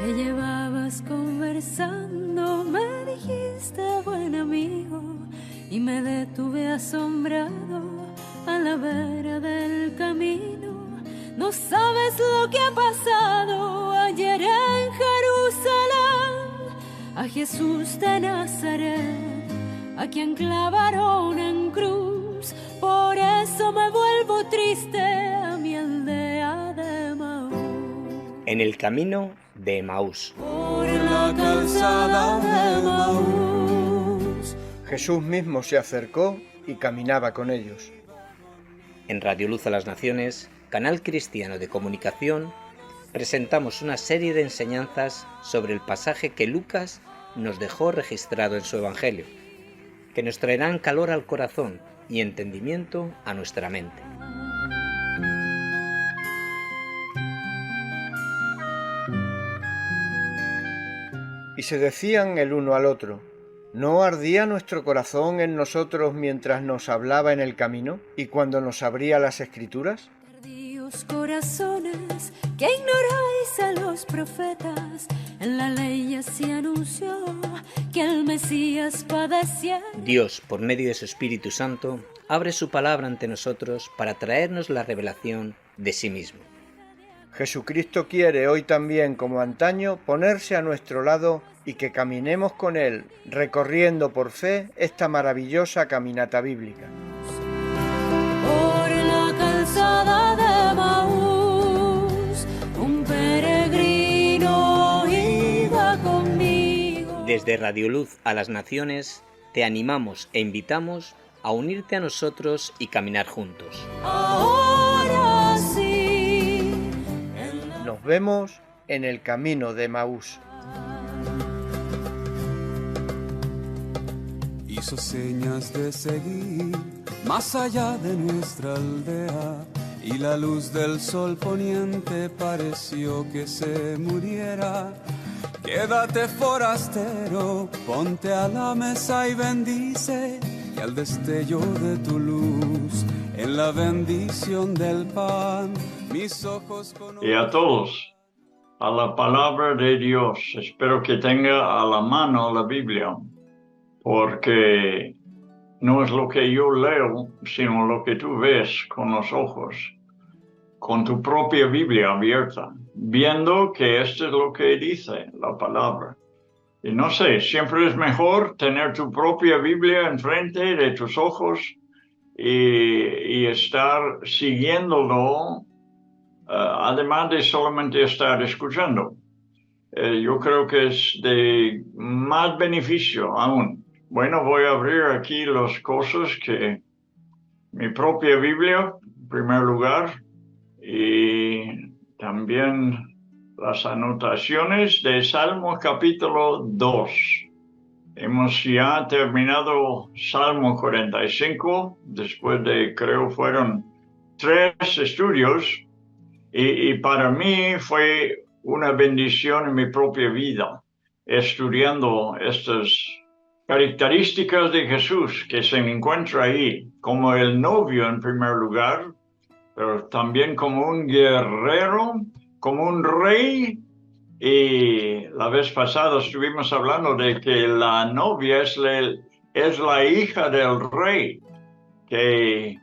que llevabas conversando, me dijiste buen amigo y me detuve asombrado a la vera del camino. No sabes lo que ha pasado ayer en Jerusalén, a Jesús de Nazaret, a quien clavaron en cruz. Por eso me vuelvo triste a mi aldea de Emaús. En el camino de Emaús. Por la calzada de Emaús. Jesús mismo se acercó y caminaba con ellos. En Radio Luz a las Naciones, canal cristiano de comunicación, presentamos una serie de enseñanzas sobre el pasaje que Lucas nos dejó registrado en su Evangelio, que nos traerán calor al corazón y entendimiento a nuestra mente. Y se decían el uno al otro: ¿no ardía nuestro corazón en nosotros mientras nos hablaba en el camino y cuando nos abría las Escrituras? Tardíos corazones que ignoráis a los profetas, en la ley así anunció que el Mesías padecía. Dios, por medio de su Espíritu Santo, abre su palabra ante nosotros para traernos la revelación de sí mismo. Jesucristo quiere hoy también, como antaño, ponerse a nuestro lado y que caminemos con Él, recorriendo por fe esta maravillosa caminata bíblica. Por la calzada de Emaús, un peregrino iba conmigo. Desde Radio Luz a las Naciones, te animamos e invitamos a unirte a nosotros y caminar juntos. Ahora sí. Nos vemos en el camino de Emaús. Hizo señas de seguir más allá de nuestra aldea, y la luz del sol poniente pareció que se muriera. Quédate forastero, ponte a la mesa y bendice, y al destello de tu luz, en la bendición del pan, mis ojos conocen. Y a todos, a la palabra de Dios. Espero que tenga a la mano la Biblia, porque no es lo que yo leo, sino lo que tú ves con los ojos, con tu propia Biblia abierta, viendo que esto es lo que dice la palabra. Y no sé, siempre es mejor tener tu propia Biblia enfrente de tus ojos y estar siguiéndolo, además de solamente estar escuchando. Yo creo que es de más beneficio aún. Bueno, voy a abrir aquí las cosas que mi propia Biblia, en primer lugar, y también las anotaciones de Salmo capítulo 2. Hemos ya terminado Salmo 45, después de, creo, fueron 3 estudios, y para mí fue una bendición en mi propia vida, estudiando estas características de Jesús que se encuentra ahí, como el novio en primer lugar, pero también como un guerrero, como un rey. Y la vez pasada estuvimos hablando de que la novia es la hija del rey, que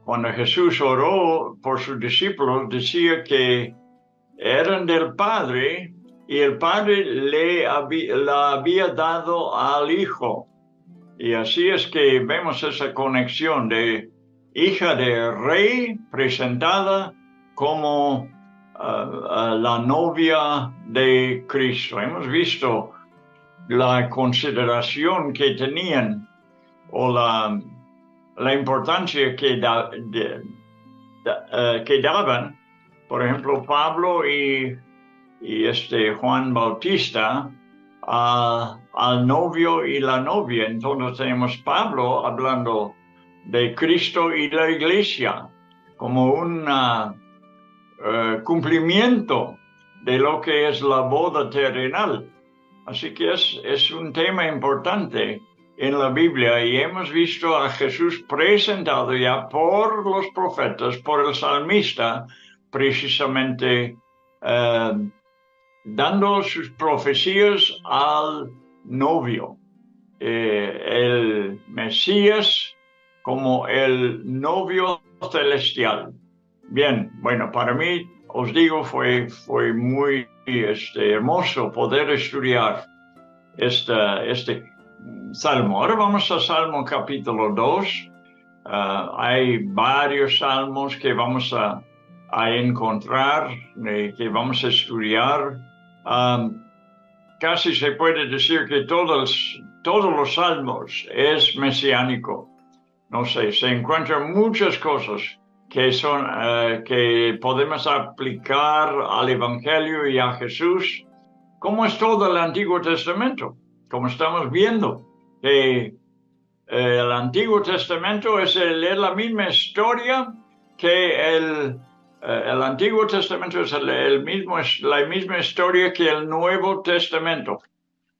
cuando Jesús oró por sus discípulos decía que eran del Padre, y el Padre la había dado al Hijo. Y así es que vemos esa conexión de hija de rey presentada como la novia de Cristo. Hemos visto la consideración que tenían o la importancia que daban, por ejemplo, Pablo y Juan Bautista al novio y la novia. Entonces tenemos Pablo hablando de Cristo y la iglesia como un cumplimiento de lo que es la boda terrenal. Así que es un tema importante en la Biblia, y hemos visto a Jesús presentado ya por los profetas, por el salmista, precisamente dando sus profecías al novio, el Mesías como el novio celestial. Bien, bueno, para mí, os digo, fue muy hermoso poder estudiar este salmo. Ahora vamos a Salmo capítulo 2. Hay varios salmos que vamos a encontrar, que vamos a estudiar. Casi se puede decir que todos los salmos es mesiánico. No sé, se encuentran muchas cosas que son que podemos aplicar al Evangelio y a Jesús, como es todo el Antiguo Testamento, como estamos viendo. El Antiguo Testamento es la misma historia que el Antiguo Testamento es la misma historia que el Nuevo Testamento.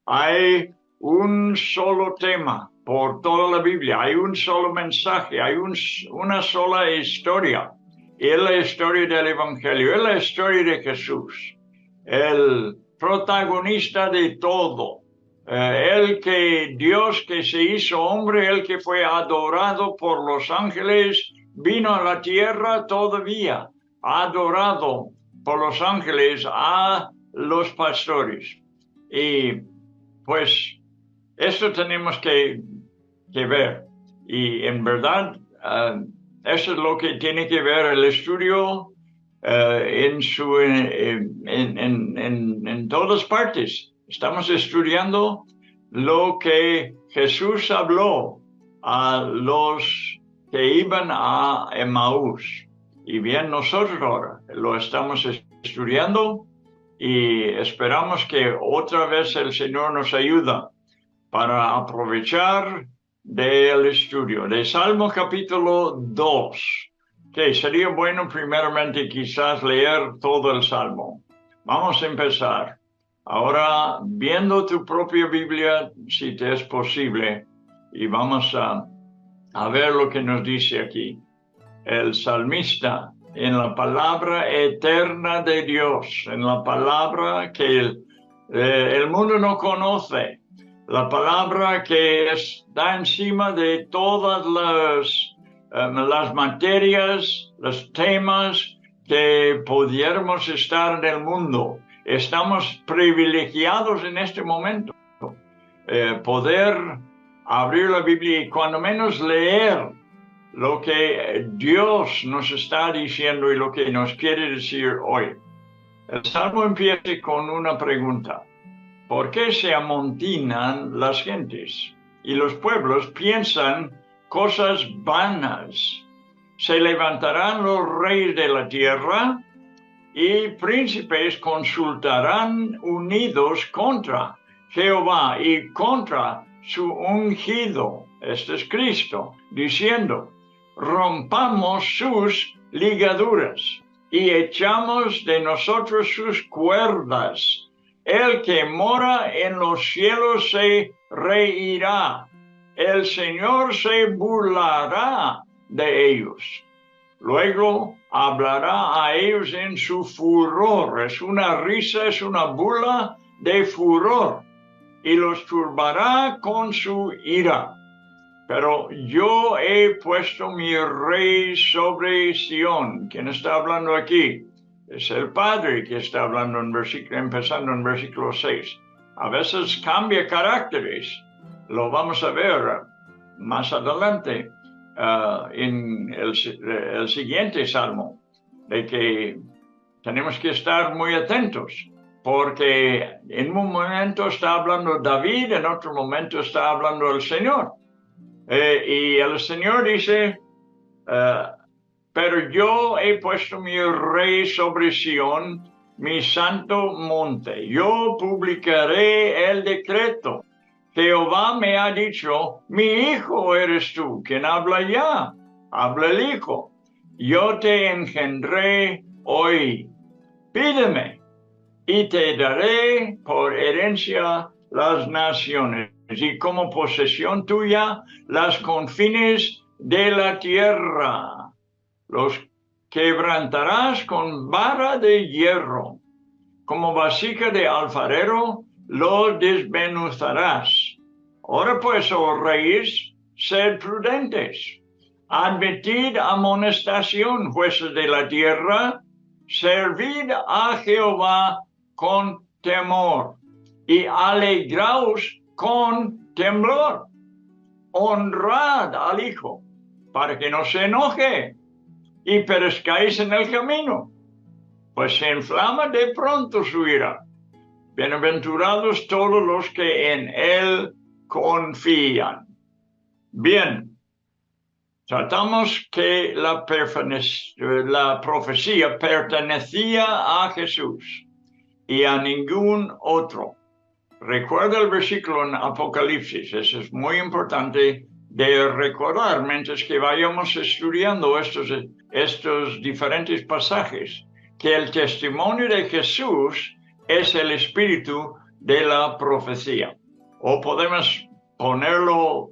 Hay un solo tema por toda la Biblia, hay un solo mensaje, hay una sola historia. Es la historia del Evangelio, es la historia de Jesús, el protagonista de todo. Dios que se hizo hombre, el que fue adorado por los ángeles, vino a la tierra todavía, adorado por los ángeles a los pastores. Y pues esto tenemos que ver. Y en verdad, eso es lo que tiene que ver el estudio en todas partes. Estamos estudiando lo que Jesús habló a los que iban a Emaús. Y bien, nosotros ahora lo estamos estudiando y esperamos que otra vez el Señor nos ayuda para aprovechar del estudio de Salmo capítulo 2, que sería bueno primeramente quizás leer todo el Salmo. Vamos a empezar. Ahora, viendo tu propia Biblia, si te es posible, y vamos a ver lo que nos dice aquí. El salmista, en la palabra eterna de Dios, en la palabra que el mundo no conoce, la palabra que está encima de todas las materias, los temas que pudiéramos estar en el mundo. Estamos privilegiados en este momento, poder abrir la Biblia y cuando menos leer lo que Dios nos está diciendo y lo que nos quiere decir hoy. El Salmo empieza con una pregunta. ¿Por qué se amontinan las gentes y los pueblos piensan cosas vanas? Se levantarán los reyes de la tierra y príncipes consultarán unidos contra Jehová y contra su ungido, este es Cristo, diciendo, rompamos sus ligaduras y echamos de nosotros sus cuerdas. El que mora en los cielos se reirá, el Señor se burlará de ellos. Luego hablará a ellos en su furor. Es una risa, es una burla de furor. Y los turbará con su ira. Pero yo he puesto mi rey sobre Sión. ¿Quién está hablando aquí? Es el Padre que está hablando empezando en versículo 6. A veces cambia caracteres. Lo vamos a ver más adelante. En el siguiente salmo, de que tenemos que estar muy atentos, porque en un momento está hablando David, en otro momento está hablando el Señor. Y el Señor dice, pero yo he puesto mi rey sobre Sión, mi santo monte. Yo publicaré el decreto. Jehová me ha dicho, mi hijo eres tú. ¿Quién habla ya? Habla el hijo. Yo te engendré hoy. Pídeme y te daré por herencia las naciones y como posesión tuya las confines de la tierra. Los quebrantarás con vara de hierro. como vasija de alfarero, lo desmenuzarás. Ahora pues, oh reyes, sed prudentes. Admitid amonestación, jueces de la tierra, servid a Jehová con temor y alegraos con temblor. Honrad al Hijo, para que no se enoje y perezcáis en el camino, pues se inflama de pronto su ira. Bienaventurados todos los que en él confían. Bien, tratamos que la profecía pertenecía a Jesús y a ningún otro. Recuerda el versículo en Apocalipsis, eso es muy importante de recordar mientras que vayamos estudiando estos diferentes pasajes, que el testimonio de Jesús es el espíritu de la profecía. O podemos ponerlo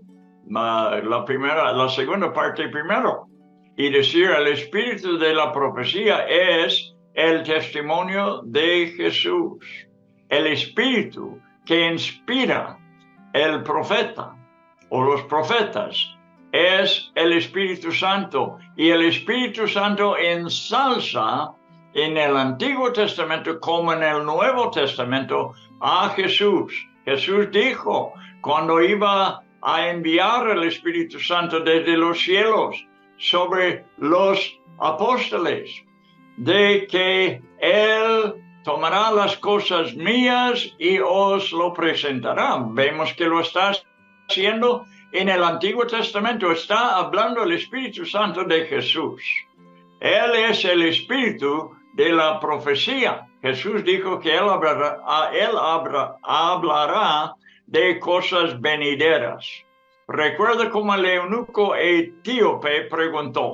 la segunda parte primero y decir el espíritu de la profecía es el testimonio de Jesús. El espíritu que inspira el profeta o los profetas es el Espíritu Santo, y el Espíritu Santo ensalza en el Antiguo Testamento como en el Nuevo Testamento a Jesús. Jesús dijo cuando iba a enviar el Espíritu Santo desde los cielos sobre los apóstoles, de que Él tomará las cosas mías y os lo presentará. Vemos que lo está haciendo en el Antiguo Testamento. Está hablando el Espíritu Santo de Jesús. Él es el Espíritu de la profecía. Jesús dijo que Él hablará de cosas venideras. Recuerda cómo el eunuco etíope preguntó.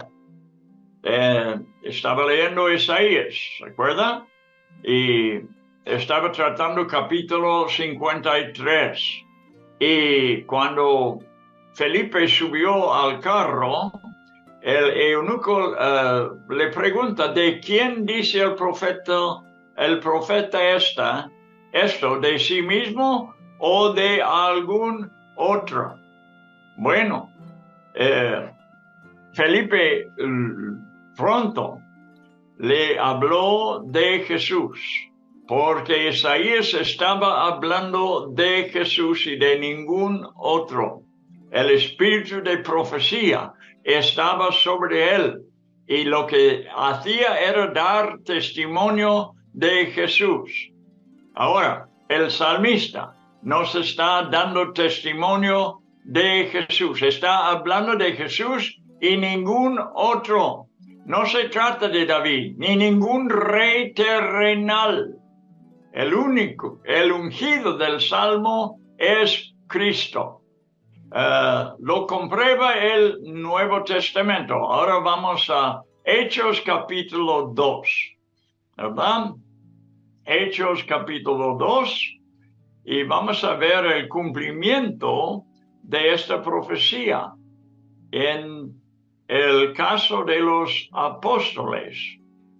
Estaba leyendo Isaías, ¿recuerda? Y estaba tratando capítulo 53. Y cuando Felipe subió al carro, el eunuco le pregunta, ¿de quién dice el profeta esto? ¿De sí mismo o de algún otro? Bueno, Felipe pronto le habló de Jesús, porque Isaías estaba hablando de Jesús y de ningún otro. El espíritu de profecía estaba sobre él, y lo que hacía era dar testimonio de Jesús. Ahora, el salmista nos está dando testimonio de Jesús, está hablando de Jesús y ningún otro. No se trata de David, ni ningún rey terrenal. El único, el ungido del Salmo es Cristo. Lo comprueba el Nuevo Testamento. Ahora vamos a Hechos capítulo 2, ¿verdad? Hechos capítulo 2, y vamos a ver el cumplimiento de esta profecía en el caso de los apóstoles.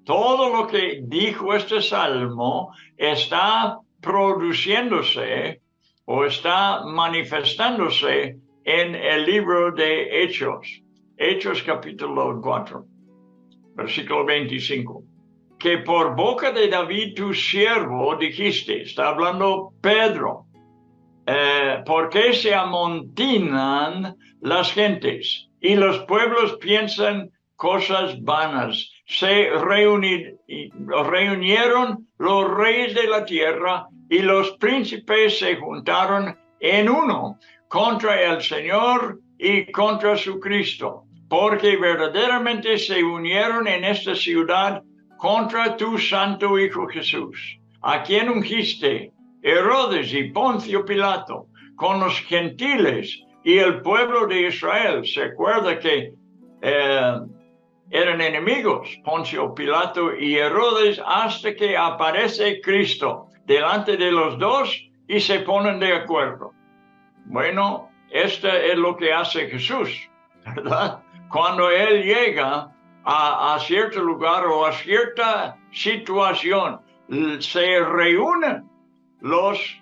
Todo lo que dijo este salmo está produciéndose o está manifestándose en el libro de Hechos. Hechos capítulo 4, versículo 25. Que por boca de David tu siervo dijiste, está hablando Pedro, ¿por qué se amontinan las gentes y los pueblos piensan cosas vanas? Se reunieron los reyes de la tierra y los príncipes se juntaron en uno contra el Señor y contra su Cristo, porque verdaderamente se unieron en esta ciudad contra tu santo Hijo Jesús, a quien ungiste, Herodes y Poncio Pilato, con los gentiles y el pueblo de Israel. Se acuerda que eran enemigos, Poncio Pilato y Herodes, hasta que aparece Cristo delante de los dos y se ponen de acuerdo. Bueno, esto es lo que hace Jesús, ¿verdad? Cuando Él llega a cierto lugar o a cierta situación, se reúnen los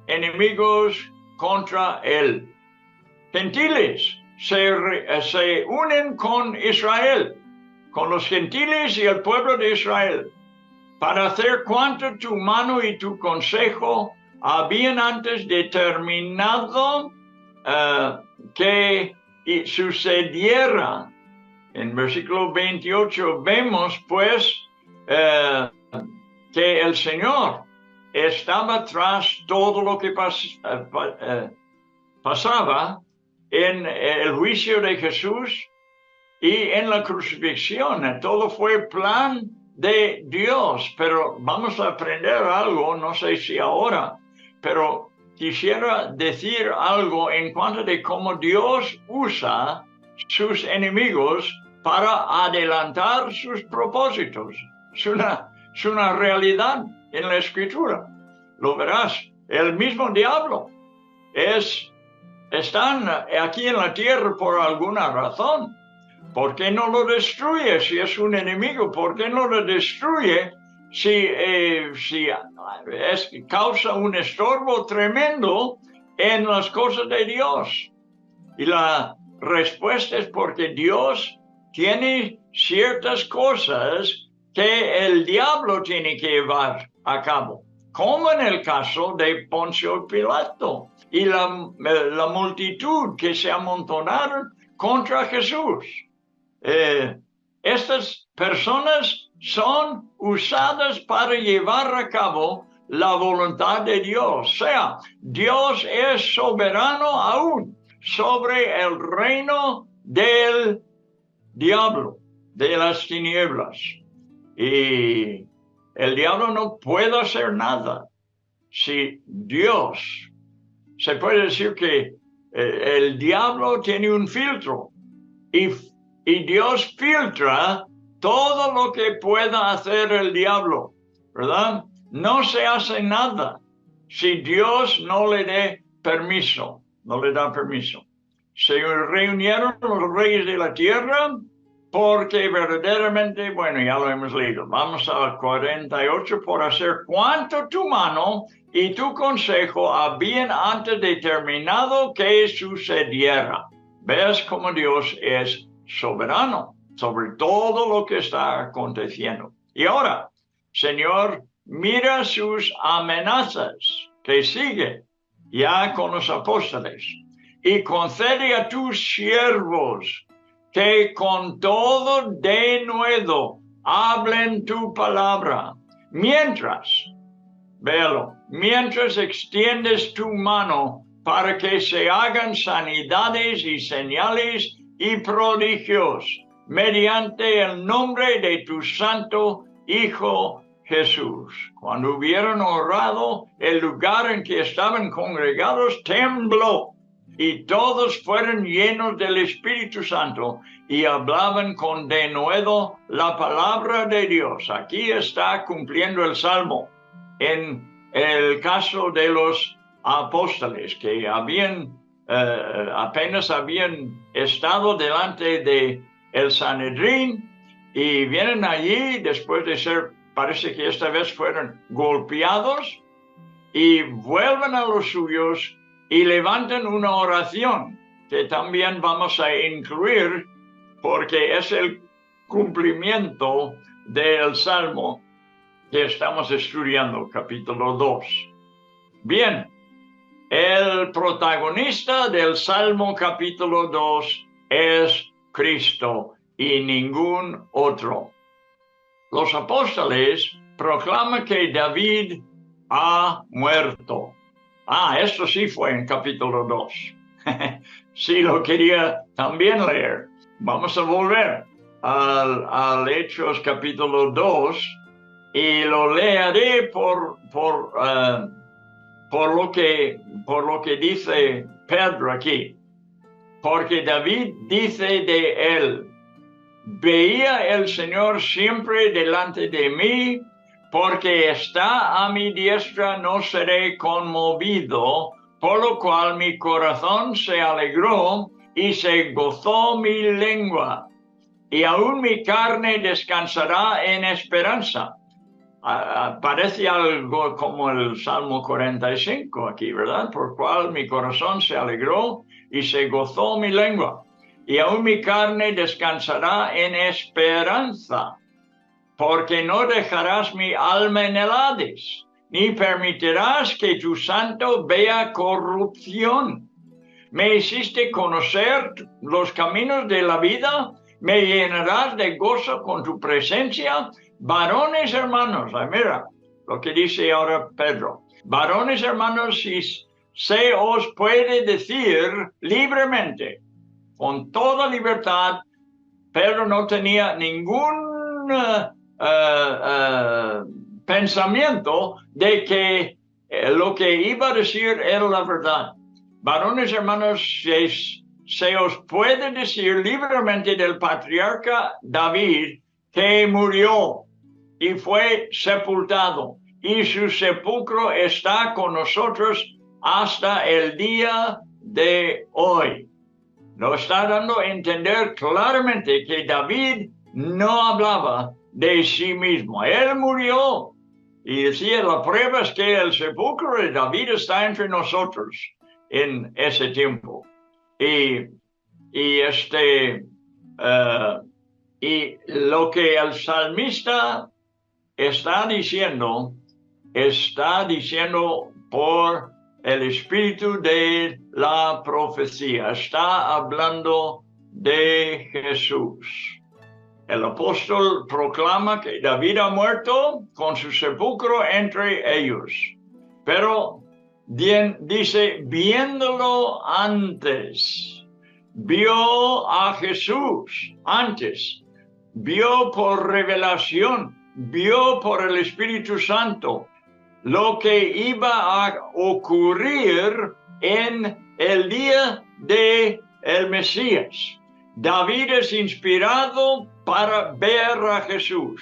enemigos contra él. Gentiles se unen con Israel, con los gentiles y el pueblo de Israel, para hacer cuanto tu mano y tu consejo habían antes determinado que sucediera. En versículo 28 vemos pues que el Señor estaba tras todo lo que pasaba en el juicio de Jesús y en la crucifixión. Todo fue plan de Dios, pero vamos a aprender algo, no sé si ahora, pero quisiera decir algo en cuanto de cómo Dios usa sus enemigos para adelantar sus propósitos. Es una realidad en la Escritura. Lo verás, el mismo diablo están aquí en la tierra por alguna razón. ¿Por qué no lo destruye si es un enemigo? ¿Por qué no lo destruye si causa un estorbo tremendo en las cosas de Dios? Y la respuesta es porque Dios tiene ciertas cosas que el diablo tiene que llevar a cabo, como en el caso de Poncio Pilato y la multitud que se amontonaron contra Jesús. Estas personas son usadas para llevar a cabo la voluntad de Dios. O sea, Dios es soberano aún sobre el reino del diablo, de las tinieblas. Y el diablo no puede hacer nada si Dios, se puede decir que el diablo tiene un filtro y Dios filtra todo lo que pueda hacer el diablo, ¿verdad? No se hace nada si Dios no le dé permiso, no le da permiso. Se reunieron los reyes de la tierra porque verdaderamente, bueno, ya lo hemos leído. Vamos al 48, por hacer cuanto tu mano y tu consejo habían antes determinado que sucediera. ¿Ves cómo Dios es soberano sobre todo lo que está aconteciendo? Y ahora, Señor, mira sus amenazas que sigue ya con los apóstoles y concede a tus siervos que con todo denuedo hablen tu palabra, mientras extiendes tu mano para que se hagan sanidades y señales y prodigios mediante el nombre de tu santo Hijo Jesús. Cuando hubieron orado, el lugar en que estaban congregados tembló y todos fueron llenos del Espíritu Santo y hablaban con denuedo la palabra de Dios. Aquí está cumpliendo el Salmo en el caso de los apóstoles que apenas habían estado delante de el Sanedrín y vienen allí después de ser, parece que esta vez fueron golpeados, y vuelven a los suyos y levantan una oración que también vamos a incluir porque es el cumplimiento del Salmo que estamos estudiando, capítulo 2. Bien, el protagonista del Salmo capítulo 2 es Cristo y ningún otro. Los apóstoles proclaman que David ha muerto. Esto sí fue en capítulo 2. Sí, lo quería también leer. Vamos a volver al Hechos capítulo 2 y lo leeré por lo que dice Pedro aquí. Porque David dice de él: veía el Señor siempre delante de mí, porque está a mi diestra, no seré conmovido, por lo cual mi corazón se alegró y se gozó mi lengua, y aún mi carne descansará en esperanza, Parece algo como el Salmo 45 aquí, ¿verdad? Por cual mi corazón se alegró y se gozó mi lengua. Y aún mi carne descansará en esperanza, porque no dejarás mi alma en el Hades, ni permitirás que tu santo vea corrupción. Me hiciste conocer los caminos de la vida, me llenarás de gozo con tu presencia. Varones hermanos, mira lo que dice ahora Pedro. Varones hermanos, si se os puede decir libremente, con toda libertad, Pedro no tenía ningún pensamiento de que lo que iba a decir era la verdad. Varones hermanos, se os puede decir libremente del patriarca David que murió y fue sepultado, y su sepulcro está con nosotros hasta el día de hoy. Lo está dando a entender claramente que David no hablaba de sí mismo. Él murió. Y decía, la prueba es que el sepulcro de David está entre nosotros en ese tiempo. Y lo que el salmista está diciendo por el espíritu de la profecía. Está hablando de Jesús. El apóstol proclama que David ha muerto con su sepulcro entre ellos. Pero dice, viéndolo antes, vio a Jesús antes, vio por revelación, vio por el Espíritu Santo lo que iba a ocurrir en el día de el Mesías. David es inspirado para ver a Jesús.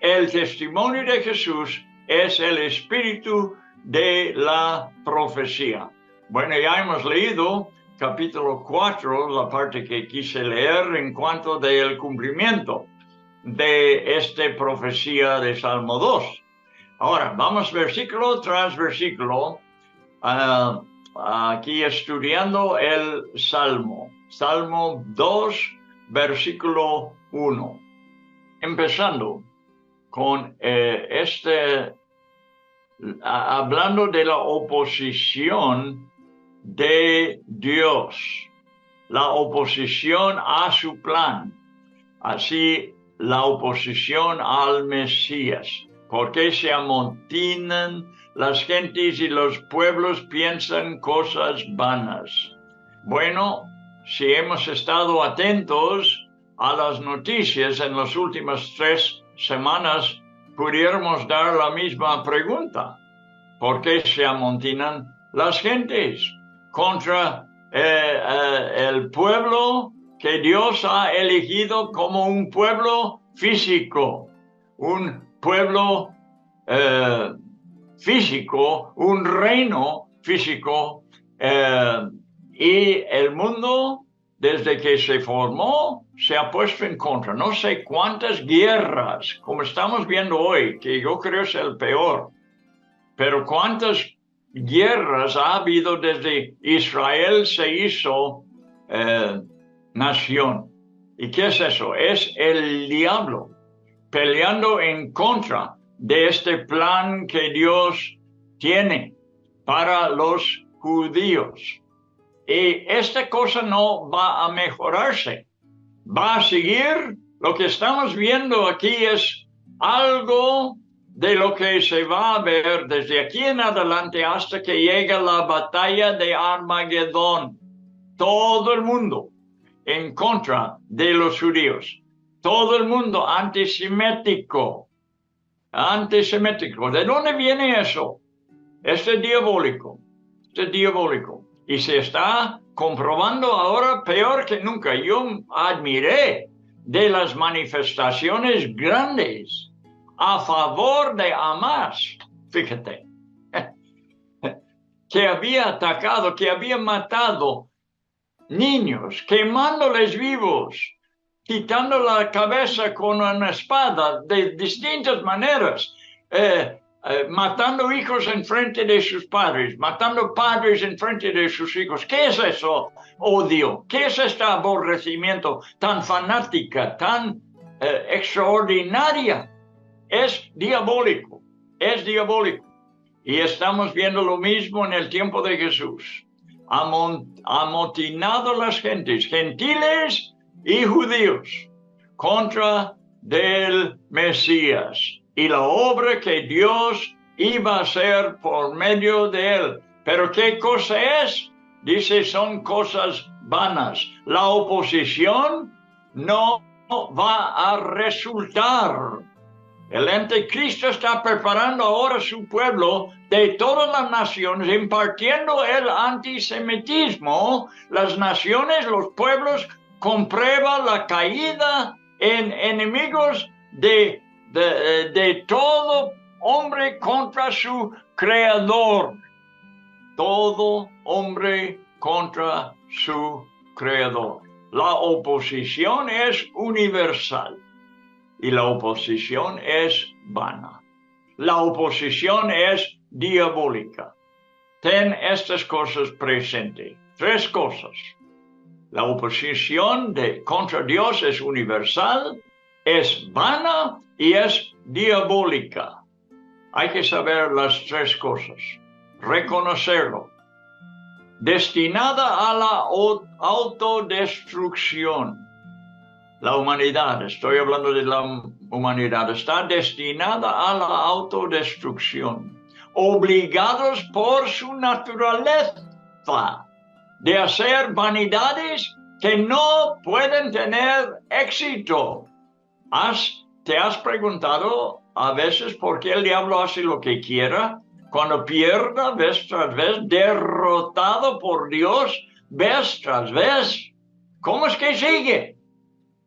El testimonio de Jesús es el espíritu de la profecía. Bueno, ya hemos leído capítulo 4, la parte que quise leer en cuanto del cumplimiento de esta profecía de Salmo 2. Ahora, vamos versículo tras versículo, aquí estudiando el Salmo. Salmo 2, versículo 1. Empezando con hablando de la oposición de Dios, la oposición a su plan, así la oposición al Mesías. ¿Por qué se amotinan las gentes y los pueblos piensan cosas vanas? Bueno, si hemos estado atentos a las noticias en las últimas 3 semanas, pudiéramos dar la misma pregunta. ¿Por qué se amotinan las gentes contra el pueblo que Dios ha elegido como un pueblo físico, un pueblo físico, un reino físico, y el mundo, desde que se formó, se ha puesto en contra. No sé cuántas guerras, como estamos viendo hoy, que yo creo es el peor, pero cuántas guerras ha habido desde Israel se hizo nación. ¿Y qué es eso? Es el diablo peleando en contra de este plan que Dios tiene para los judíos. Y esta cosa no va a mejorarse. Va a seguir. Lo que estamos viendo aquí es algo de lo que se va a ver desde aquí en adelante hasta que llegue la batalla de Armagedón. Todo el mundo en contra de los judíos. Todo el mundo antisemético. ¿De dónde viene eso? Este es diabólico. Y se está comprobando ahora peor que nunca. Yo admiré de las manifestaciones grandes a favor de Hamas. Fíjate, que había atacado, que había matado niños, quemándoles vivos, quitando la cabeza con una espada de distintas maneras. matando hijos en frente de sus padres, matando padres en frente de sus hijos. ¿Qué es eso? Odio. ¿Qué es este aborrecimiento tan fanática, tan extraordinaria? Es diabólico, es diabólico. Y estamos viendo lo mismo en el tiempo de Jesús. Amotinado las gentes, gentiles y judíos, contra del Mesías y la obra que Dios iba a hacer por medio de él. Pero ¿qué cosa es? Dice, son cosas vanas. La oposición no va a resultar. El anticristo está preparando ahora su pueblo de todas las naciones, impartiendo el antisemitismo. Las naciones, los pueblos, comprueban la caída en enemigos de todo hombre contra su creador. Todo hombre contra su creador. La oposición es universal y la oposición es vana. La oposición es diabólica. Ten estas cosas presentes. 3 cosas. La oposición contra Dios es universal, es vana y es diabólica. Hay que saber las 3 cosas. Reconocerlo. Destinada a la autodestrucción. La humanidad, estoy hablando de la humanidad, está destinada a la autodestrucción. Obligados por su naturaleza de hacer vanidades que no pueden tener éxito. ¿Te has preguntado a veces por qué el diablo hace lo que quiera? Cuando pierda vez tras vez, derrotado por Dios vez tras vez. ¿Cómo es que sigue?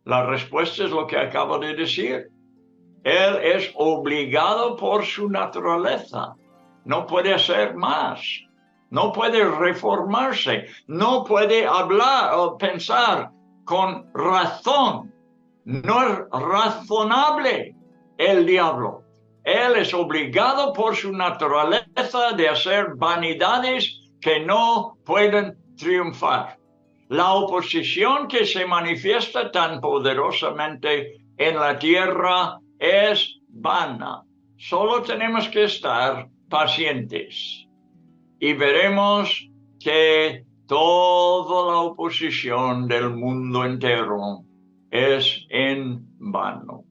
La respuesta es lo que acabo de decir. Él es obligado por su naturaleza. No puede hacer más. No puede reformarse. No puede hablar o pensar con razón. No es razonable el diablo. Él es obligado por su naturaleza de hacer vanidades que no pueden triunfar. La oposición que se manifiesta tan poderosamente en la tierra es vana. Solo tenemos que estar pacientes y veremos que toda la oposición del mundo entero es en vano.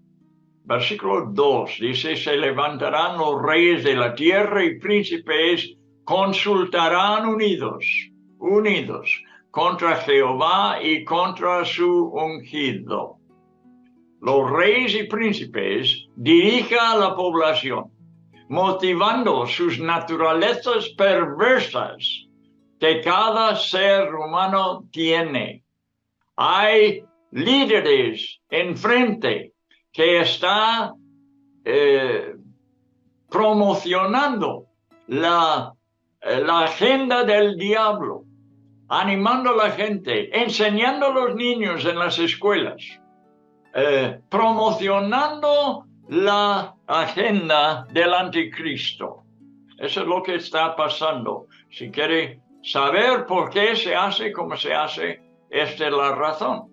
Versículo 2 dice, se levantarán los reyes de la tierra y príncipes consultarán unidos contra Jehová y contra su ungido. Los reyes y príncipes dirigen a la población, motivando sus naturalezas perversas que cada ser humano tiene. Hay líderes enfrente que están promocionando la agenda del diablo, animando a la gente, enseñando a los niños en las escuelas, promocionando la agenda del anticristo. Eso es lo que está pasando. Si quiere saber por qué se hace como se hace, esta es la razón.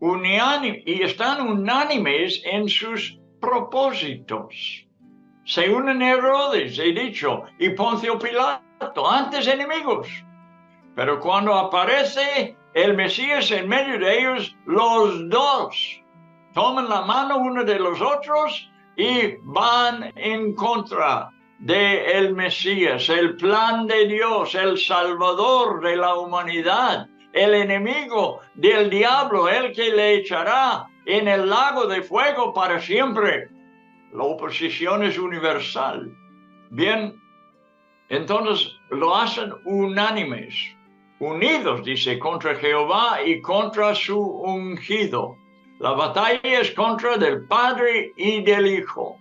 Y están unánimes en sus propósitos. Se unen Herodes, he dicho, y Poncio Pilato, antes enemigos. Pero cuando aparece el Mesías en medio de ellos, los dos toman la mano uno de los otros y van en contra del Mesías, el plan de Dios, el Salvador de la humanidad, el enemigo del diablo, el que le echará en el lago de fuego para siempre. La oposición es universal. Bien, entonces lo hacen unánimes, unidos, dice, contra Jehová y contra su ungido. La batalla es contra del Padre y del Hijo,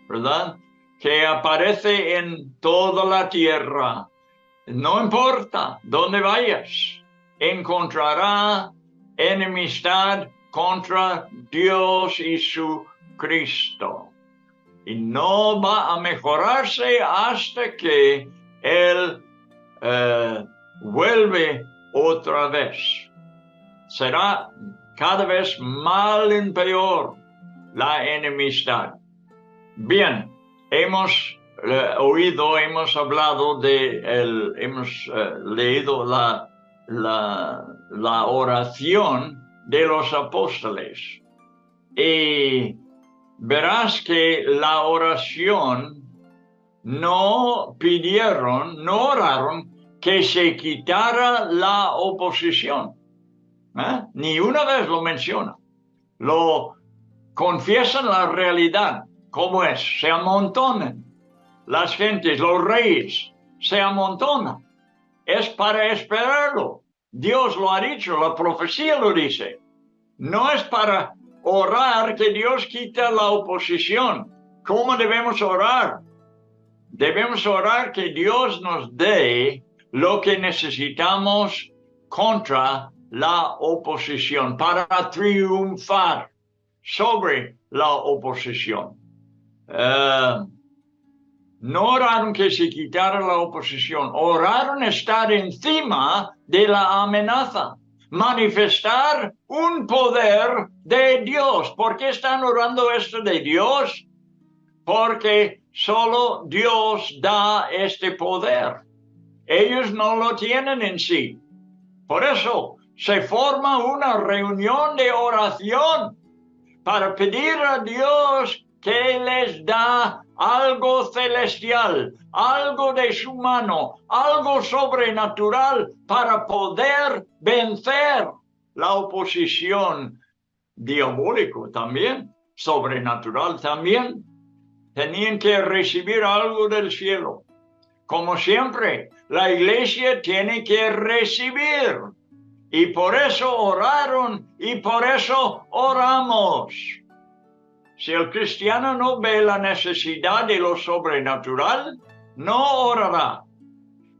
¿verdad? Que aparece en toda la tierra. No importa dónde vayas, encontrará enemistad contra Dios y su Cristo. y no va a mejorarse hasta que él vuelve otra vez. Será cada vez mal en peor la enemistad. Bien, hemos hablado hemos leído la oración de los apóstoles. Y verás que la oración no oraron que se quitara la oposición. Ni una vez lo menciona. Lo confiesan la realidad, como es, se amontonan. Las gentes, los reyes, se amontonan. Es para esperarlo. Dios lo ha dicho, la profecía lo dice. No es para orar que Dios quita la oposición. ¿Cómo debemos orar? Debemos orar que Dios nos dé lo que necesitamos contra la oposición, para triunfar sobre la oposición. No oraron que se quitara la oposición, oraron estar encima de la amenaza, manifestar un poder de Dios. ¿Por qué están orando esto de Dios? Porque solo Dios da este poder. Ellos no lo tienen en sí. Por eso se forma una reunión de oración para pedir a Dios que les da algo celestial, algo de su mano, algo sobrenatural para poder vencer la oposición diabólica también, sobrenatural también. Tenían que recibir algo del cielo. Como siempre, la iglesia tiene que recibir. Y por eso oraron y por eso oramos. Si el cristiano no ve la necesidad de lo sobrenatural, no orará.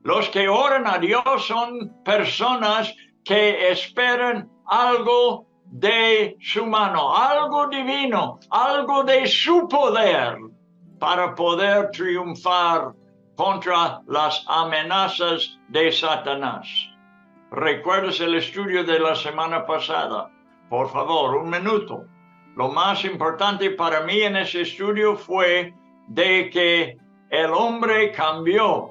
Los que oran a Dios son personas que esperan algo de su mano, algo divino, algo de su poder para poder triunfar contra las amenazas de Satanás. ¿Recuerdas el estudio de la semana pasada? Por favor, un minuto. Lo más importante para mí en ese estudio fue de que el hombre cambió,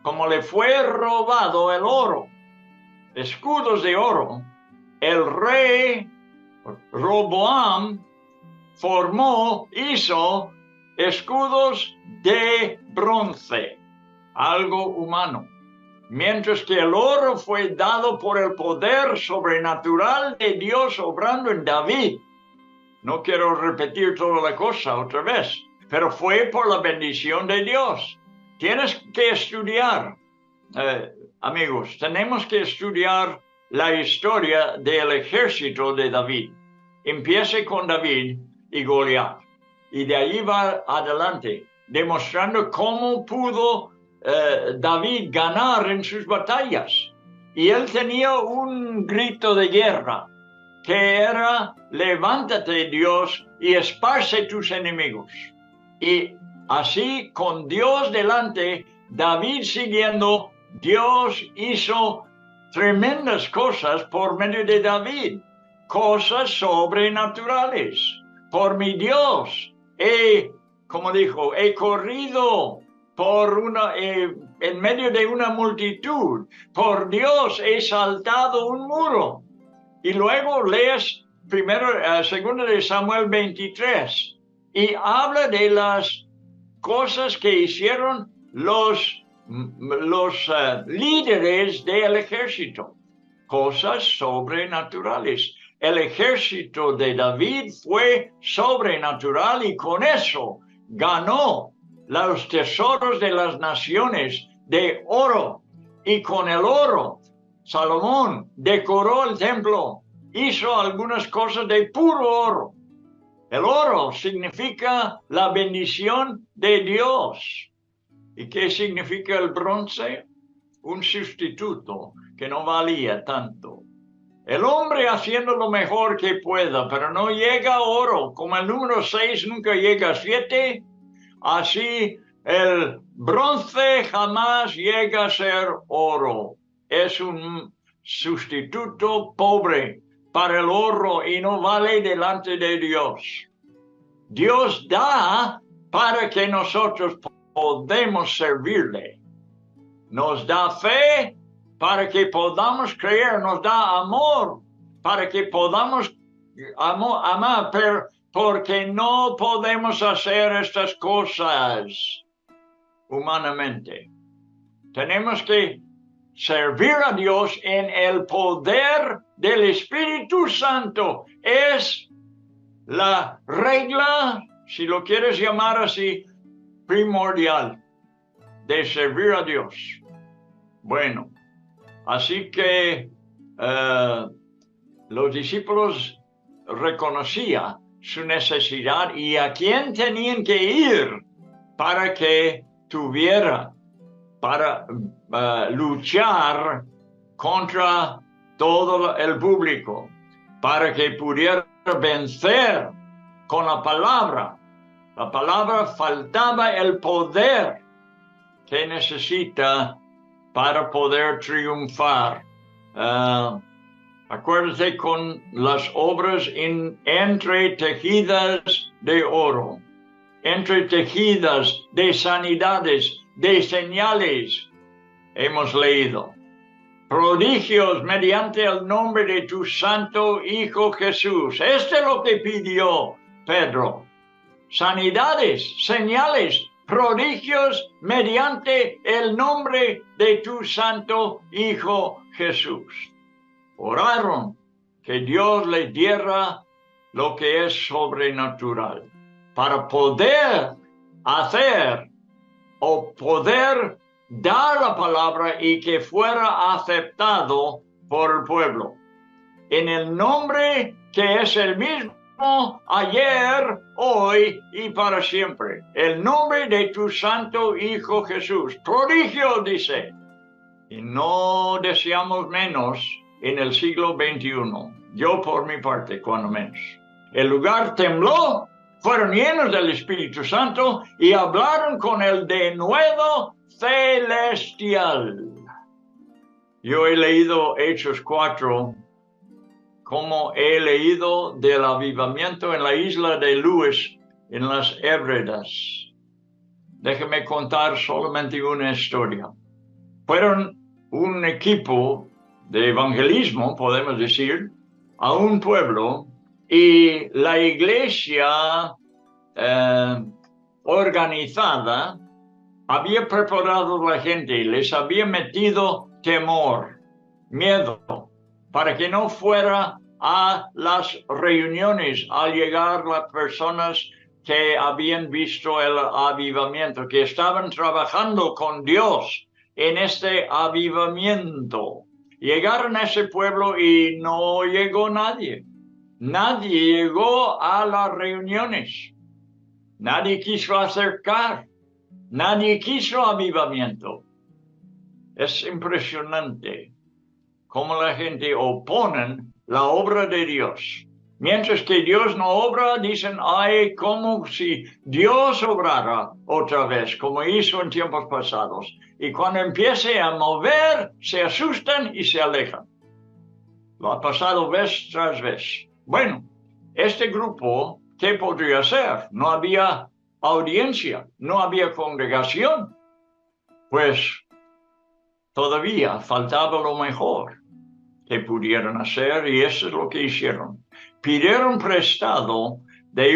como le fue robado el oro, escudos de oro. El rey Roboam hizo escudos de bronce, algo humano. Mientras que el oro fue dado por el poder sobrenatural de Dios obrando en David. No quiero repetir toda la cosa otra vez, pero fue por la bendición de Dios. Tienes que estudiar, amigos, tenemos que estudiar la historia del ejército de David. Empiece con David y Goliat, y de ahí va adelante, demostrando cómo pudo David ganar en sus batallas. Y él tenía un grito de guerra, que era: levántate, Dios, y esparce tus enemigos. Y así, con Dios delante, David siguiendo, Dios hizo tremendas cosas por medio de David, cosas sobrenaturales. Por mi Dios, como dijo, he corrido en medio de una multitud. Por Dios he saltado un muro. Y luego lees segundo de Samuel 23 y habla de las cosas que hicieron los líderes del ejército, cosas sobrenaturales. El ejército de David fue sobrenatural y con eso ganó los tesoros de las naciones de oro. Y con el oro, Salomón decoró el templo, hizo algunas cosas de puro oro. El oro significa la bendición de Dios. ¿Y qué significa el bronce? Un sustituto que no valía tanto. El hombre haciendo lo mejor que pueda, pero no llega a oro. Como el número 6 nunca llega a 7, Así el bronce jamás llega a ser oro. Es un sustituto pobre para el oro y no vale delante de Dios. Dios da para que nosotros podamos servirle. Nos da fe para que podamos creer. Nos da amor para que podamos amar. Pero porque no podemos hacer estas cosas humanamente. Tenemos que servir a Dios en el poder del Espíritu Santo. Es la regla, si lo quieres llamar así, primordial de servir a Dios. Bueno, así que los discípulos reconocían su necesidad y a quién tenían que ir para que tuviera para luchar contra todo el público, para que pudiera vencer con la palabra. La palabra faltaba el poder que necesita para poder triunfar. Acuérdate con las obras entretejidas de oro, entretejidas de sanidades, de señales, hemos leído. Prodigios mediante el nombre de tu santo Hijo Jesús. Esto es lo que pidió Pedro. Sanidades, señales, prodigios mediante el nombre de tu santo Hijo Jesús. Oraron que Dios les diera lo que es sobrenatural para poder hacer o poder dar la palabra y que fuera aceptado por el pueblo. En el nombre que es el mismo ayer, hoy y para siempre. El nombre de tu santo Hijo Jesús. Prodigio, dice. Y no deseamos menos en el siglo XXI. Yo por mi parte, cuando menos. El lugar tembló, fueron llenos del Espíritu Santo y hablaron con el denuedo celestial. Yo he leído Hechos 4, como he leído del avivamiento en la isla de Lewis, en las Hébridas. Déjeme contar solamente una historia. Fueron un equipo de evangelismo, podemos decir, a un pueblo, y la iglesia organizada había preparado a la gente, les había metido temor, miedo, para que no fuera a las reuniones al llegar las personas que habían visto el avivamiento, que estaban trabajando con Dios en este avivamiento. Llegaron a ese pueblo y no llegó nadie. Nadie llegó a las reuniones. Nadie quiso acercar. Nadie quiso avivamiento. Es impresionante cómo la gente opone la obra de Dios. Mientras que Dios no obra, dicen, ay, como si Dios obrara otra vez, como hizo en tiempos pasados. Y cuando empiece a mover, se asustan y se alejan. Lo ha pasado vez tras vez. Bueno, este grupo, ¿qué podría ser? No había audiencia, no había congregación. Pues todavía faltaba lo mejor que pudieran hacer y eso es lo que hicieron. Pidieron prestado de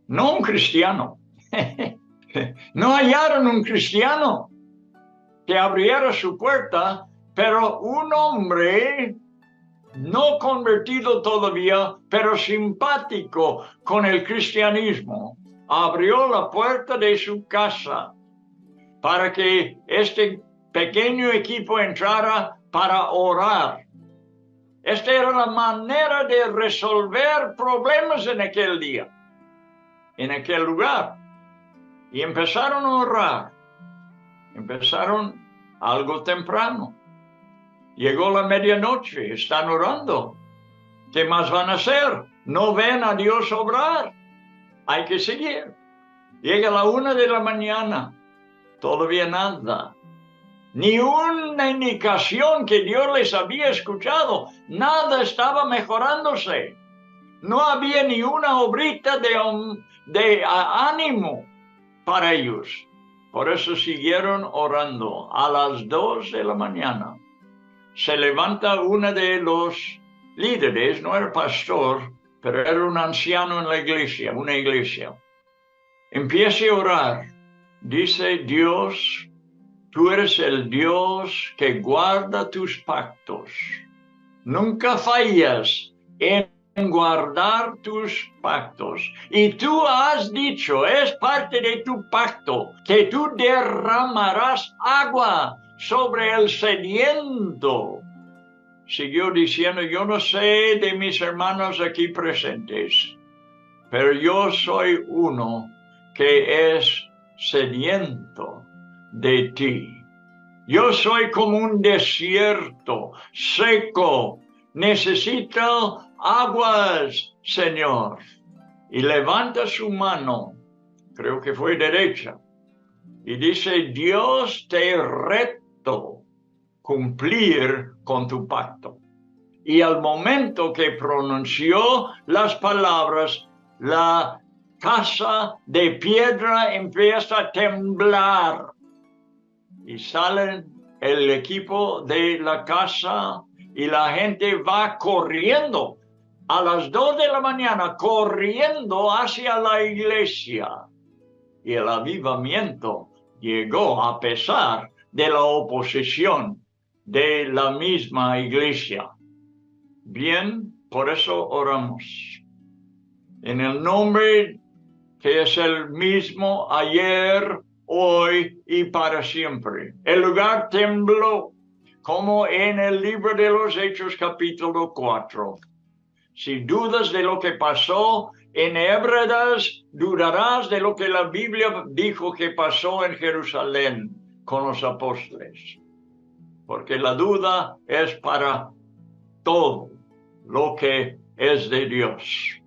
no un cristiano, no hallaron un cristiano que abriera su puerta, pero un hombre no convertido todavía, pero simpático con el cristianismo, abrió la puerta de su casa para que este pequeño equipo entrara para orar. Esta era la manera de resolver problemas en aquel día, en aquel lugar. Y empezaron a orar. Empezaron algo temprano. Llegó la medianoche, están orando. ¿Qué más van a hacer? No ven a Dios obrar. Hay que seguir. Llega la 1 de la mañana, todavía nada. Ni una indicación que Dios les había escuchado. Nada estaba mejorándose. No había ni una obrita de ánimo para ellos. Por eso siguieron orando. A las 2 de la mañana se levanta uno de los líderes, no era pastor, pero era un anciano en la iglesia, una iglesia. Empieza a orar. Dice: Dios, tú eres el Dios que guarda tus pactos. Nunca fallas en guardar tus pactos. Y tú has dicho, es parte de tu pacto, que tú derramarás agua sobre el sediento. Siguió diciendo: yo no sé de mis hermanos aquí presentes, pero yo soy uno que es sediento de ti. Yo soy como un desierto seco. Necesito aguas, Señor. Y levanta su mano, creo que fue derecha, y dice: Dios, te reto cumplir con tu pacto. Y al momento que pronunció las palabras, la casa de piedra empieza a temblar. Y sale el equipo de la casa y la gente va corriendo a las 2 de la mañana, corriendo hacia la iglesia. Y el avivamiento llegó a pesar de la oposición de la misma iglesia. Bien, por eso oramos. En el nombre que es el mismo ayer, hoy y para siempre. El lugar tembló, como en el libro de los Hechos capítulo 4. Si dudas de lo que pasó en Hébridas, dudarás de lo que la Biblia dijo que pasó en Jerusalén con los apóstoles. Porque la duda es para todo lo que es de Dios.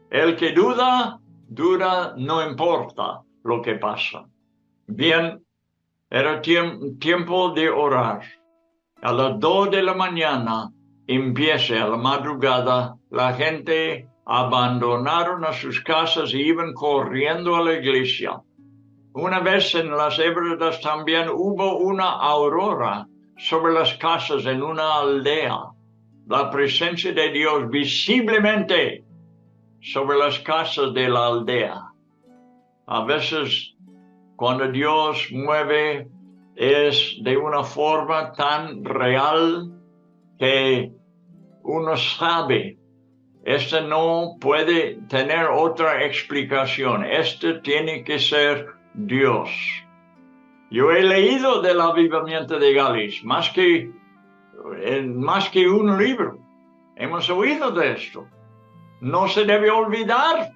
El que duda, no importa lo que pasa. Bien, era tiempo de orar. A las 2 de la mañana empieza a la madrugada, la gente abandonaron a sus casas y iban corriendo a la iglesia. Una vez en las Hébridas también hubo una aurora sobre las casas en una aldea. La presencia de Dios visiblemente sobre las casas de la aldea. A veces, cuando Dios mueve, es de una forma tan real que uno sabe, este no puede tener otra explicación, este tiene que ser Dios. Yo he leído del avivamiento de Gales, más que un libro. Hemos oído de esto. No se debe olvidar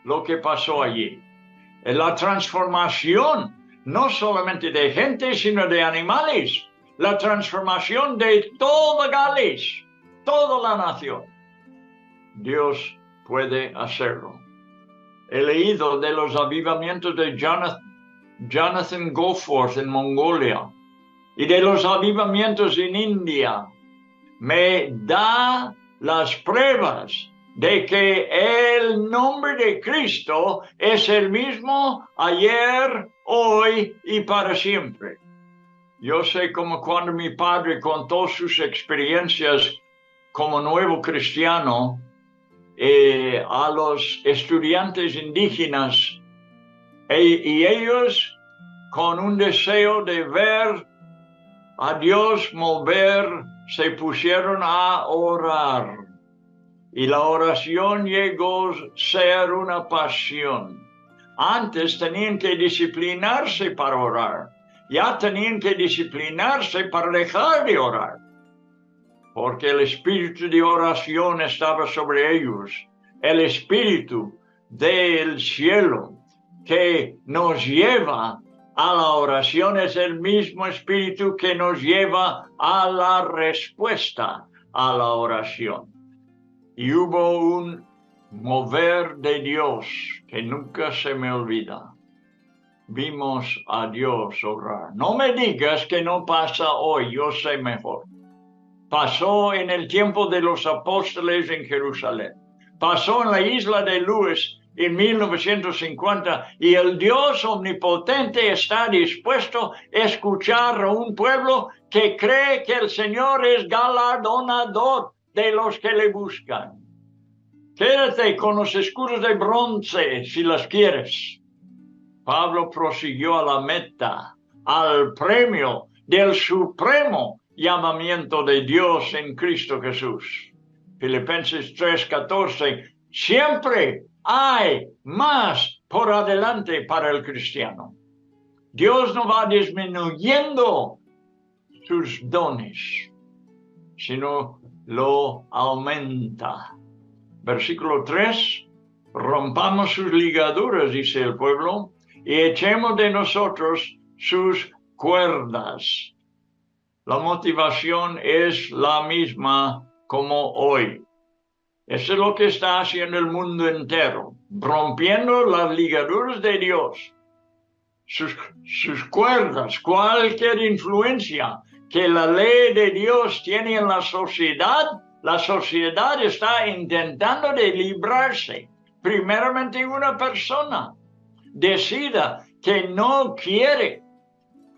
lo que pasó allí. La transformación, no solamente de gente, sino de animales. La transformación de toda Gales, toda la nación. Dios puede hacerlo. He leído de los avivamientos de Jonathan Goforth en Mongolia y de los avivamientos en India. Me da las pruebas de que el nombre de Cristo es el mismo ayer, hoy y para siempre. Yo sé como cuando mi padre contó sus experiencias como nuevo cristiano a los estudiantes indígenas y ellos con un deseo de ver a Dios mover se pusieron a orar. Y la oración llegó a ser una pasión. Antes tenían que disciplinarse para orar. Ya tenían que disciplinarse para dejar de orar. Porque el espíritu de oración estaba sobre ellos. El espíritu del cielo que nos lleva a la oración es el mismo espíritu que nos lleva a la respuesta a la oración. Y hubo un mover de Dios que nunca se me olvida. Vimos a Dios obrar. No me digas que no pasa hoy, yo sé mejor. Pasó en el tiempo de los apóstoles en Jerusalén. Pasó en la isla de Lewis en 1950 y el Dios omnipotente está dispuesto a escuchar a un pueblo que cree que el Señor es galardonador de los que le buscan. Quédate con los escudos de bronce si las quieres. Pablo prosiguió a la meta, al premio del supremo llamamiento de Dios en Cristo Jesús. Filipenses 3:14, siempre hay más por adelante para el cristiano. Dios no va disminuyendo sus dones, sino lo aumenta. Versículo 3, rompamos sus ligaduras, dice el pueblo, y echemos de nosotros sus cuerdas. La motivación es la misma como hoy. Eso es lo que está haciendo el mundo entero, rompiendo las ligaduras de Dios, sus cuerdas, cualquier influencia que la ley de Dios tiene en la sociedad está intentando de librarse. Primeramente una persona decida que no quiere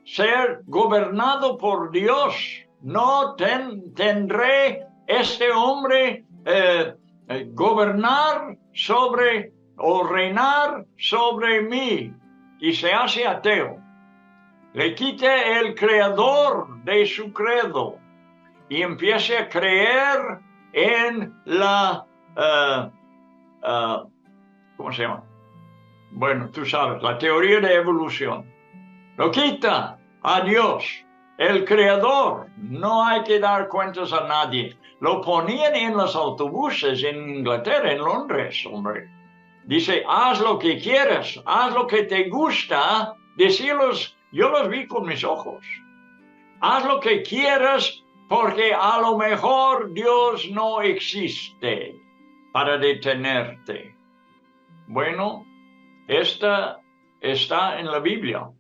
ser gobernado por Dios. No tendré este hombre gobernar sobre o reinar sobre mí, y se hace ateo. Le quite el creador de su credo y empiece a creer en la ¿cómo se llama? Bueno, tú sabes, la teoría de evolución. Lo quita a Dios, el creador. No hay que dar cuentas a nadie. Lo ponían en los autobuses en Inglaterra, en Londres, hombre. Dice, haz lo que quieras, haz lo que te gusta. Decirlos, yo los vi con mis ojos. Haz lo que quieras porque a lo mejor Dios no existe para detenerte. Bueno, esta está en la Biblia.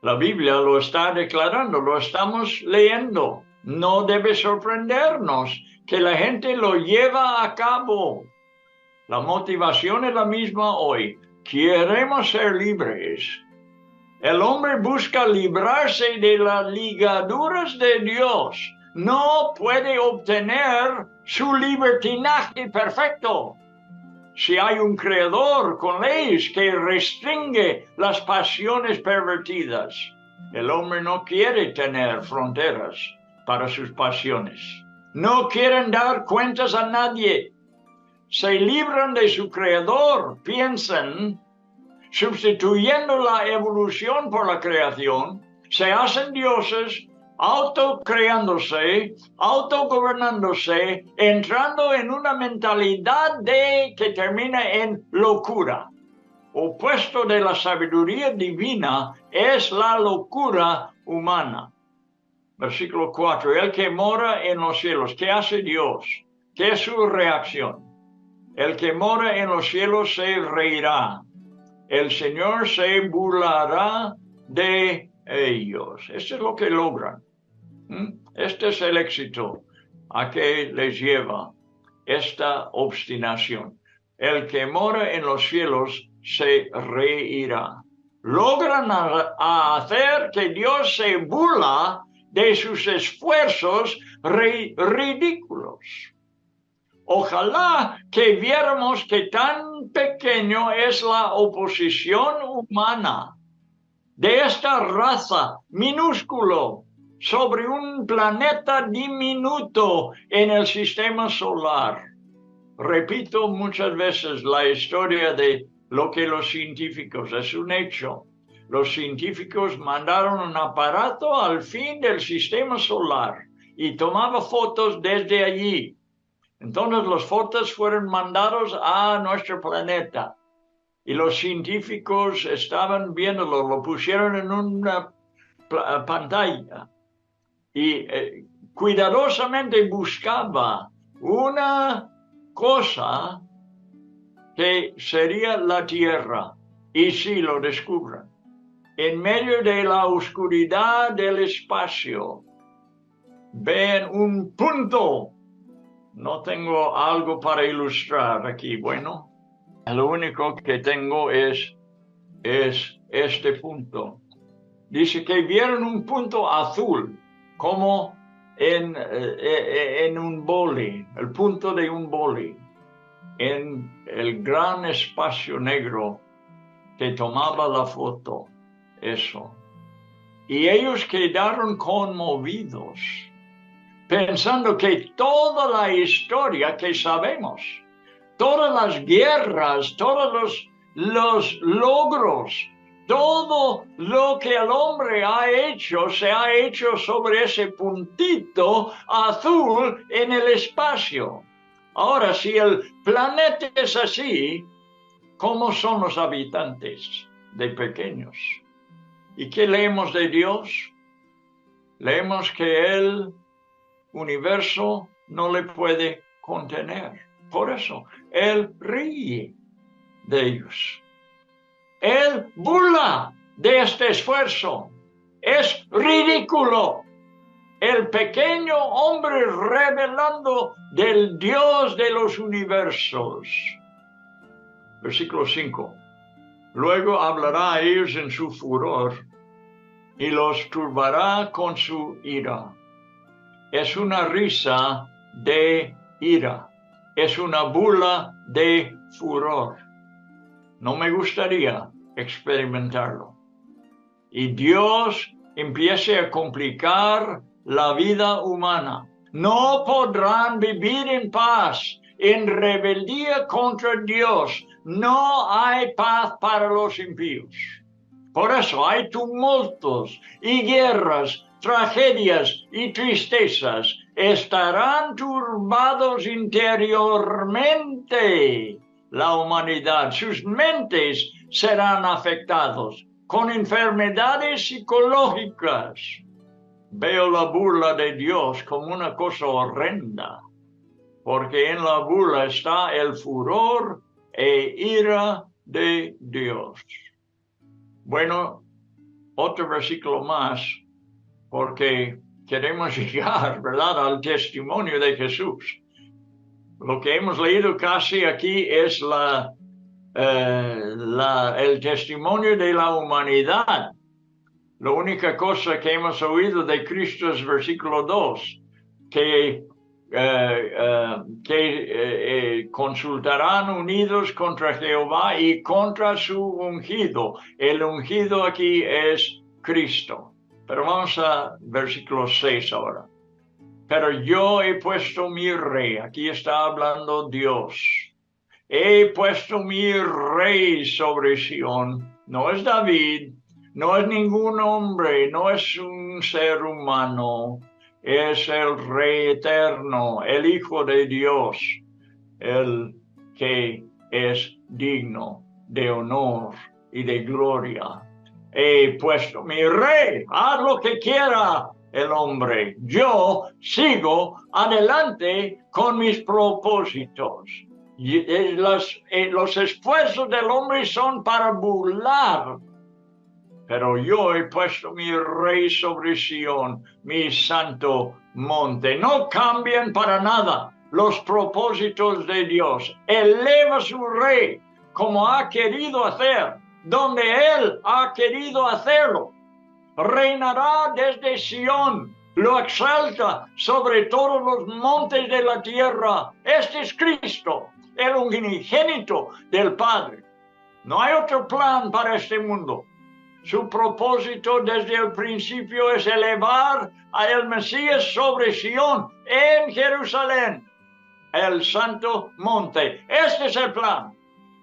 La Biblia lo está declarando, lo estamos leyendo. No debe sorprendernos que la gente lo lleva a cabo. La motivación es la misma hoy. Queremos ser libres. El hombre busca librarse de las ligaduras de Dios. No puede obtener su libertinaje perfecto si hay un creador con leyes que restringe las pasiones pervertidas. El hombre no quiere tener fronteras para sus pasiones. No quieren dar cuentas a nadie. Se libran de su creador, piensan, sustituyendo la evolución por la creación, se hacen dioses, autocreándose, autogobernándose, entrando en una mentalidad que termina en locura. Opuesto de la sabiduría divina es la locura humana. Versículo 4, el que mora en los cielos, ¿qué hace Dios? ¿Qué es su reacción? El que mora en los cielos se reirá. El Señor se burlará de ellos. Esto es lo que logran. Este es el éxito a que les lleva esta obstinación. El que mora en los cielos se reirá. Logran hacer que Dios se burla de sus esfuerzos ridículos. Ojalá que viéramos que tan pequeño es la oposición humana de esta raza minúsculo sobre un planeta diminuto en el sistema solar. Repito muchas veces la historia de lo que los científicos, es un hecho. Los científicos mandaron un aparato al fin del sistema solar y tomaba fotos desde allí. Entonces las fotos fueron mandados a nuestro planeta y los científicos estaban viéndolo, lo pusieron en una pantalla y cuidadosamente buscaba una cosa que sería la tierra, y si lo descubren, en medio de la oscuridad del espacio, ven un punto. No tengo algo para ilustrar aquí. Bueno, lo único que tengo es este punto. Dice que vieron un punto azul, como en un boli, el punto de un boli, en el gran espacio negro que tomaba la foto, eso. Y ellos quedaron conmovidos, pensando que toda la historia que sabemos, todas las guerras, todos los logros, todo lo que el hombre ha hecho, se ha hecho sobre ese puntito azul en el espacio. Ahora, si el planeta es así, ¿cómo son los habitantes de pequeños? ¿Y qué leemos de Dios? Leemos que el universo no le puede contener. Por eso, Él ríe de ellos. Él burla de este esfuerzo. Es ridículo. El pequeño hombre revelando del Dios de los universos. Versículo 5. Luego hablará a ellos en su furor y los turbará con su ira. Es una risa de ira. Es una burla de furor. No me gustaría experimentarlo. Y Dios empiece a complicar la vida humana. No podrán vivir en paz, en rebeldía contra Dios. No hay paz para los impíos. Por eso hay tumultos y guerras, tragedias y tristezas. Estarán turbados interiormente la humanidad. Sus mentes serán afectados con enfermedades psicológicas. Veo la burla de Dios como una cosa horrenda, porque en la burla está el furor e ira de Dios. Bueno, otro versículo más, porque queremos llegar, ¿verdad?, al testimonio de Jesús. Lo que hemos leído casi aquí es el testimonio de la humanidad. La única cosa que hemos oído de Cristo es versículo 2, que consultarán unidos contra Jehová y contra su ungido. El ungido aquí es Cristo. Pero vamos a versículo 6 ahora. Pero yo he puesto mi rey, aquí está hablando Dios. He puesto mi rey sobre Sión. No es David, no es ningún hombre, no es un ser humano. Es el Rey eterno, el Hijo de Dios, el que es digno de honor y de gloria. He puesto mi rey, haz lo que quiera el hombre. Yo sigo adelante con mis propósitos. Y los esfuerzos del hombre son para burlar. Pero yo he puesto mi rey sobre Sión, mi santo monte. No cambian para nada los propósitos de Dios. Eleva su rey como ha querido hacer, donde Él ha querido hacerlo. Reinará desde Sión, lo exalta sobre todos los montes de la tierra. Este es Cristo, el unigénito del Padre. No hay otro plan para este mundo. Su propósito desde el principio es elevar al Mesías sobre Sión, en Jerusalén, el santo monte. Este es el plan,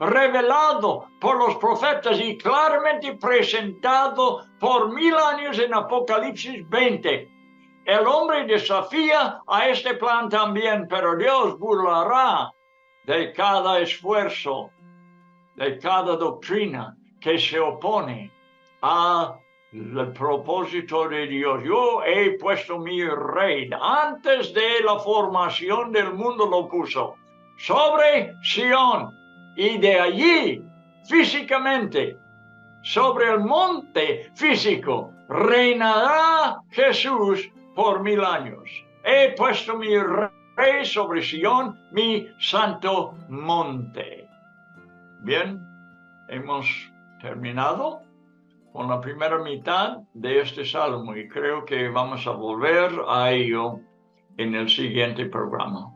revelado por los profetas y claramente presentado por 1000 años en Apocalipsis 20. El hombre desafía a este plan también, pero Dios burlará de cada esfuerzo, de cada doctrina que se opone al propósito de Dios. Yo he puesto mi rey, antes de la formación del mundo lo puso, sobre Sión, y de allí, físicamente, sobre el monte físico, reinará Jesús por 1000 años. He puesto mi rey sobre Sion, mi santo monte. Bien, hemos terminado con la primera mitad de este salmo y creo que vamos a volver a ello en el siguiente programa.